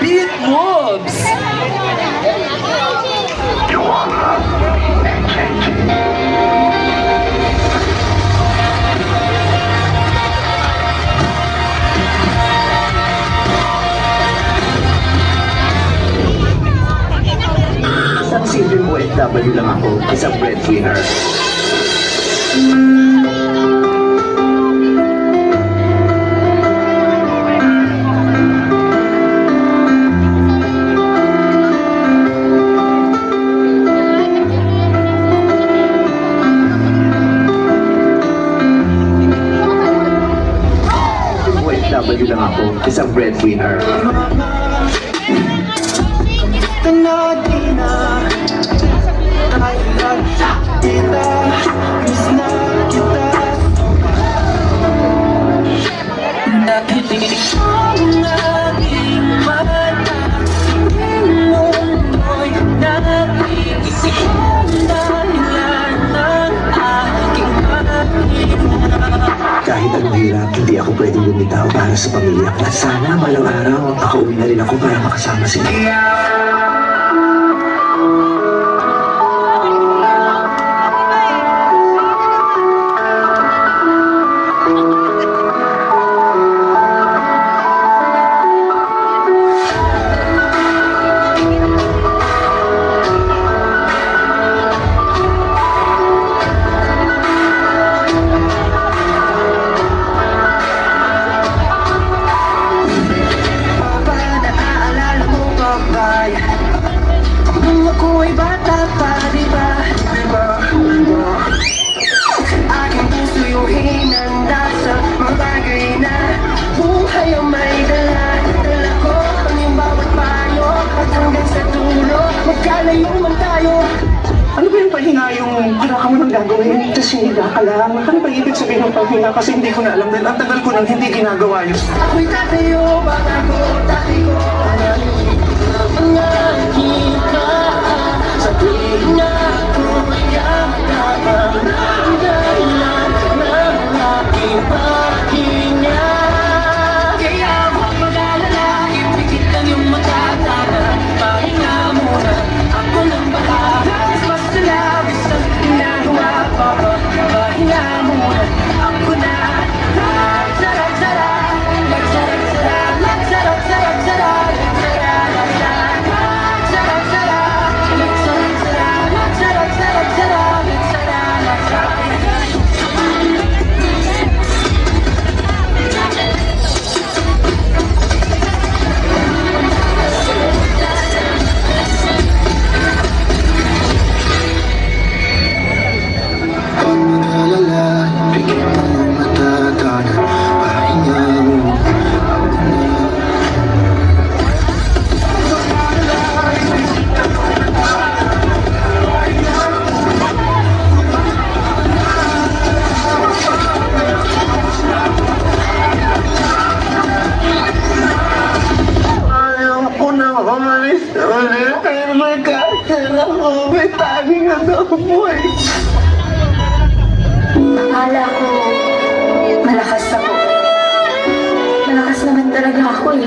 Beat moves! Isang simpleng OFW lang ako, isang breadwinner. OFW lang ako, isang breadwinner. Nakikinig ang aking mata mundo'y nakikinig ang dahilan ng aking pahinga. Kahit anong hirap, hindi ako pwedeng lumitaw para sa pamilya ko. Sana balang araw, makauwi na rin ako para makasama sila. Nung ako'y bata pa, diba? Aking puso yung hinanda sa mga bagay na buhay ang may dala. Dala ko ang iyong bawat payo at hanggang sa dulo, magkalayo man tayo. Ano ba yung pahinga yung para ka mo nang gagawin? Tapos higa ka lang. Ano ba ibig sabihin ng paghinga? Kasi hindi ko na alam dahil ang tagal ko nang hindi ginagawa yun. Ako'y tatayo, baka ko, dati ko, ang aking paa. Sabihin na ako'y lamang ang dahilan ng aking pahinga. Kaya huwag mag-alala, ipikit lang yung matatana. Pahinga muna, ako nang bahala. Basta labis ang ginagawa pa. Pahinga muna, ako na. Sarap-sarap, sarap-sarap, sarap-sarap, sarap-sarap. Akala ko, malakas ako. Malakas naman talaga ako eh.